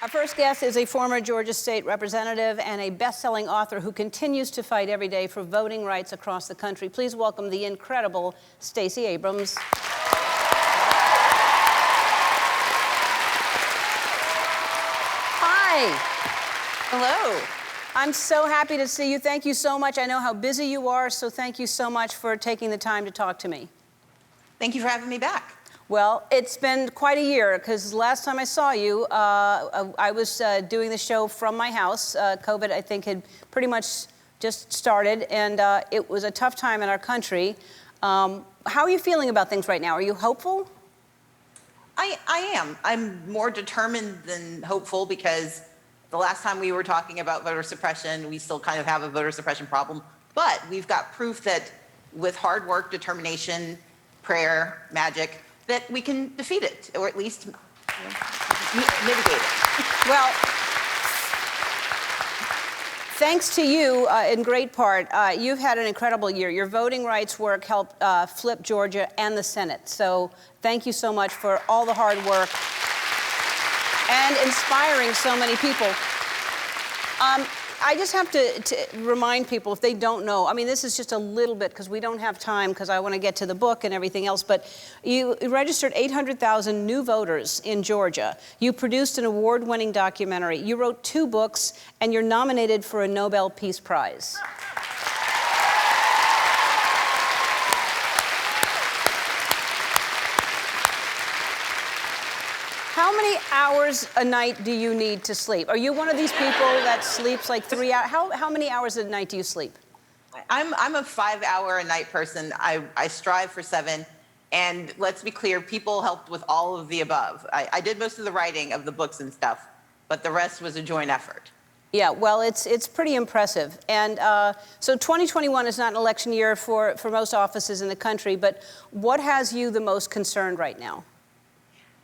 Our first guest is a former Georgia state representative and a best-selling author who continues to fight every day for voting rights across the country. Please welcome the incredible Stacey Abrams. Hi. Hello. I'm so happy to see you. Thank you so much. I know how busy you are, so thank you so much for taking the time to talk to me. Thank you for having me back. Well, it's been quite a year, because last time I saw you, I was doing the show from my house. COVID, I think, had pretty much just started, and it was a tough time in our country. How are you feeling about things right now? Are you hopeful? I am. I'm more determined than hopeful, because the last time we were talking about voter suppression, we still kind of have a voter suppression problem. But we've got proof that with hard work, determination, prayer, magic, that we can defeat it, or at least mitigate it. Well, thanks to you, in great part, you've had an incredible year. Your voting rights work helped flip Georgia and the Senate. So thank you so much for all the hard work and inspiring so many people. I just have to remind people, if they don't know, I mean, this is just a little bit, because we don't have time, because I want to get to the book and everything else, but you registered 800,000 new voters in Georgia. You produced an award-winning documentary. You wrote 2 books, and you're nominated for a Nobel Peace Prize. How many hours a night do you need to sleep? Are you one of these people that sleeps like 3 hours? How many hours a night do you sleep? I'm a 5-hour-a-night person. I strive for 7. And let's be clear, people helped with all of the above. I did most of the writing of the books and stuff, but the rest was a joint effort. Yeah, well, it's pretty impressive. And so 2021 is not an election year for most offices in the country, but what has you the most concerned right now?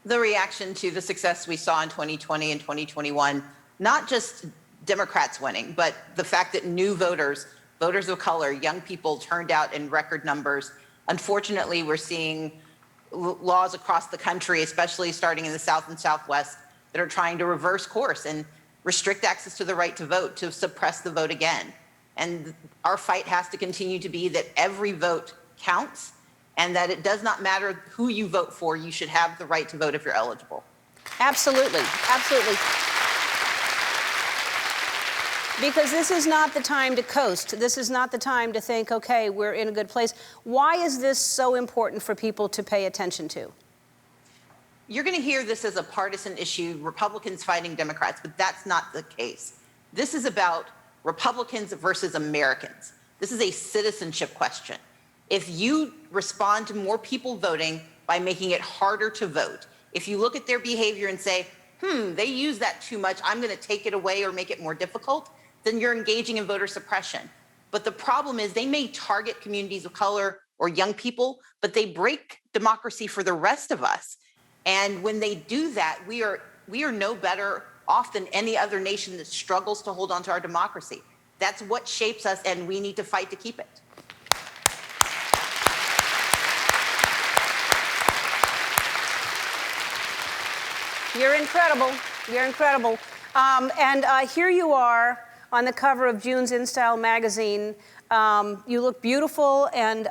The reaction to the success we saw in 2020 and 2021, not just Democrats winning, but the fact that new voters of color, young people turned out in record numbers. Unfortunately, we're seeing laws across the country, especially starting in the South and Southwest, that are trying to reverse course and restrict access to the right to vote, to suppress the vote again. And our fight has to continue to be that every vote counts, and that it does not matter who you vote for, you should have the right to vote if you're eligible. Absolutely, absolutely. Because this is not the time to coast. This is not the time to think, okay, we're in a good place. Why is this so important for people to pay attention to? You're going to hear this as a partisan issue, Republicans fighting Democrats, but that's not the case. This is about Republicans versus Americans. This is a citizenship question. If you respond to more people voting by making it harder to vote, if you look at their behavior and say, they use that too much, I'm going to take it away or make it more difficult, then you're engaging in voter suppression. But the problem is they may target communities of color or young people, but they break democracy for the rest of us. And when they do that, we are no better off than any other nation that struggles to hold on to our democracy. That's what shapes us, and we need to fight to keep it. You're incredible. You're incredible. And here you are on the cover of June's InStyle magazine. You look beautiful, and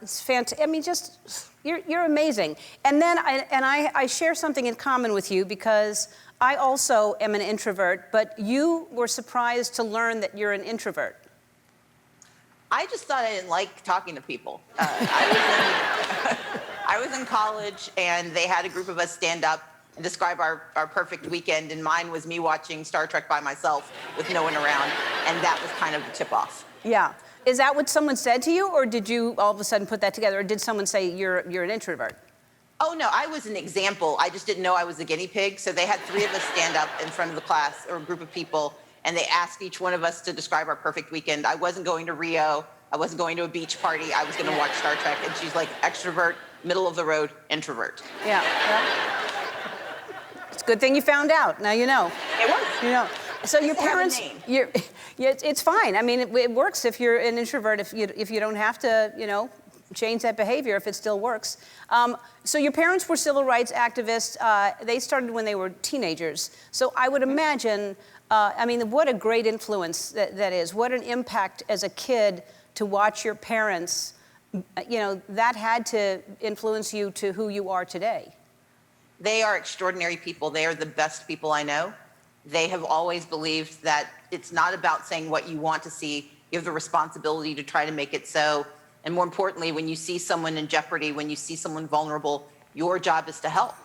it's fantastic. I mean, just you're amazing. And then I share something in common with you, because I also am an introvert, but you were surprised to learn that you're an introvert. I just thought I didn't like talking to people. I was in college, and they had a group of us stand up and describe our perfect weekend, and mine was me watching Star Trek by myself with no one around, and that was kind of the tip-off. Yeah. Is that what someone said to you, or did you all of a sudden put that together, or did someone say you're an introvert? Oh, no, I was an example. I just didn't know I was a guinea pig, so they had 3 of us stand up in front of the class, or a group of people, and they asked each one of us to describe our perfect weekend. I wasn't going to Rio. I wasn't going to a beach party. I was going to watch Star Trek, and she's like, extrovert, middle of the road, introvert. Yeah. It's a good thing you found out. Now you know. It was. You know. So your parents, it's fine. I mean, it works if you're an introvert. If you don't have to, change that behavior if it still works. So your parents were civil rights activists. They started when they were teenagers. So I would imagine, I mean, what a great influence that is. What an impact as a kid to watch your parents. You know, that had to influence you to who you are today. They are extraordinary people. They are the best people I know. They have always believed that it's not about saying what you want to see. You have the responsibility to try to make it so. And more importantly, when you see someone in jeopardy, when you see someone vulnerable, your job is to help.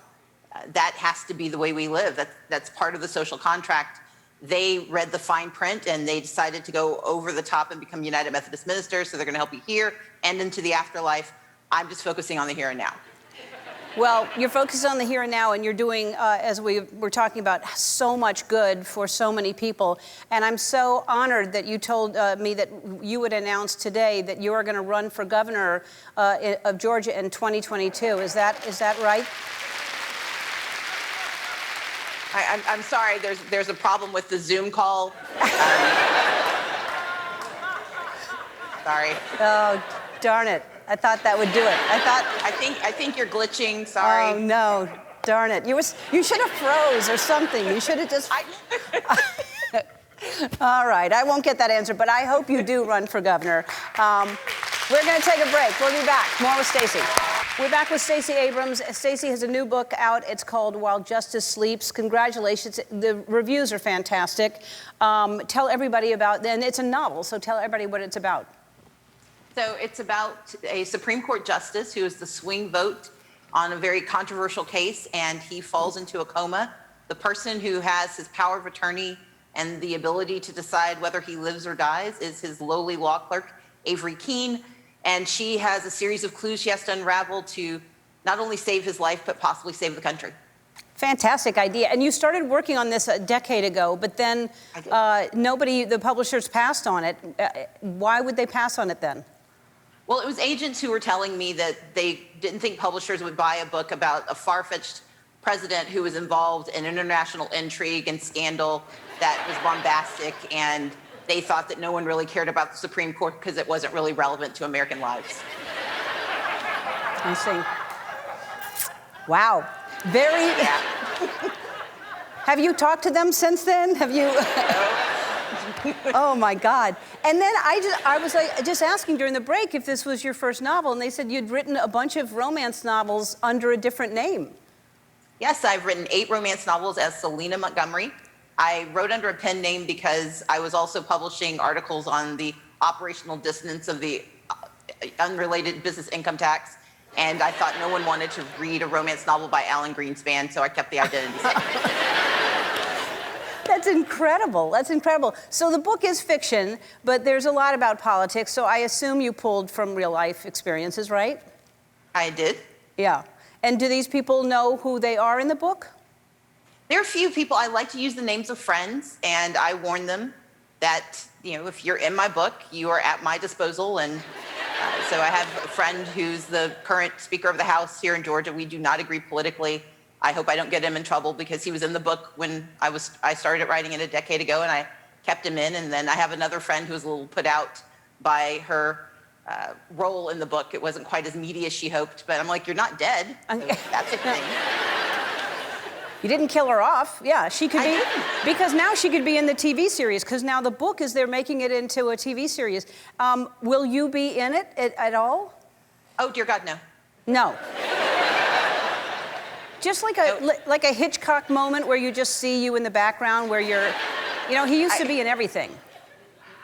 That has to be the way we live. That's part of the social contract. They read the fine print and they decided to go over the top and become United Methodist ministers. So they're going to help you here and into the afterlife. I'm just focusing on the here and now. Well, you're focused on the here and now, and you're doing, as we were talking about, so much good for so many people. And I'm so honored that you told me that you would announce today that you are going to run for governor of Georgia in 2022. Is that right? I'm sorry, there's a problem with the Zoom call. Sorry. Oh, darn it. I thought that would do it. I think you're glitching. Sorry. Oh no, darn it! You should have froze or something. You should have just. All right, I won't get that answer, but I hope you do run for governor. We're going to take a break. We'll be back. More with Stacey. We're back with Stacey Abrams. Stacey has a new book out. It's called While Justice Sleeps. Congratulations. The reviews are fantastic. Tell everybody about, and it's a novel, so tell everybody what it's about. So it's about a Supreme Court justice who is the swing vote on a very controversial case, and he falls into a coma. The person who has his power of attorney and the ability to decide whether he lives or dies is his lowly law clerk, Avery Keene, and she has a series of clues she has to unravel to not only save his life, but possibly save the country. Fantastic idea. And you started working on this a decade ago, but then the publishers passed on it. Why would they pass on it then? Well, it was agents who were telling me that they didn't think publishers would buy a book about a far-fetched president who was involved in international intrigue and scandal that was bombastic, and they thought that no one really cared about the Supreme Court because it wasn't really relevant to American lives. I see. Wow. Very. Yeah. Have you talked to them since then? Have you? Oh my God. And then I was just asking during the break if this was your first novel, and they said you'd written a bunch of romance novels under a different name. Yes, I've written 8 romance novels as Selena Montgomery. I wrote under a pen name because I was also publishing articles on the operational dissonance of the unrelated business income tax, and I thought no one wanted to read a romance novel by Alan Greenspan, so I kept the identity secret. That's incredible. That's incredible. So the book is fiction, but there's a lot about politics, so I assume you pulled from real life experiences, right? I did. Yeah. And do these people know who they are in the book? There are a few people. I like to use the names of friends, and I warn them that, you know, if you're in my book, you are at my disposal. And so I have a friend who's the current Speaker of the House here in Georgia. We do not agree politically. I hope I don't get him in trouble because he was in the book when I started writing it a decade ago, and I kept him in. And then I have another friend who was a little put out by her role in the book. It wasn't quite as meaty as she hoped, but I'm like, you're not dead. So that's a thing. You didn't kill her off. Yeah, she could be. Because now she could be in the TV series, because now the book is they're making it into a TV series. Will you be in it at all? Oh, dear God, no. No. Just like a Hitchcock moment where you just see you in the background where you're, you know, he used to be in everything.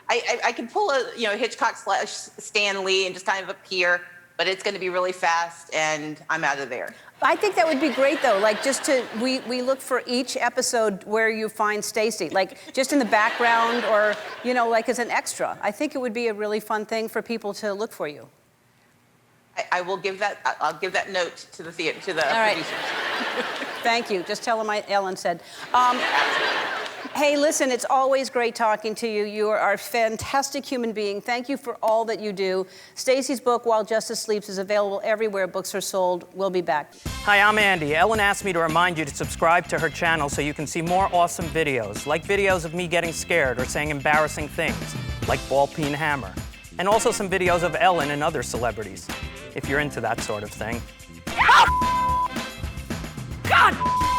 I can pull a, you know, Hitchcock / Stan Lee and just kind of appear, but it's going to be really fast and I'm out of there. I think that would be great though, like we look for each episode where you find Stacey, like just in the background or, you know, like as an extra. I think it would be a really fun thing for people to look for you. I will give that, I'll give that note to the theater, to the producers. Thank you. Just tell them Ellen said. Hey, listen, it's always great talking to you. You are a fantastic human being. Thank you for all that you do. Stacey's book, While Justice Sleeps, is available everywhere books are sold. We'll be back. Hi, I'm Andy. Ellen asked me to remind you to subscribe to her channel so you can see more awesome videos, like videos of me getting scared or saying embarrassing things, like ball peen hammer, and also some videos of Ellen and other celebrities. if you're into that sort of thing. God!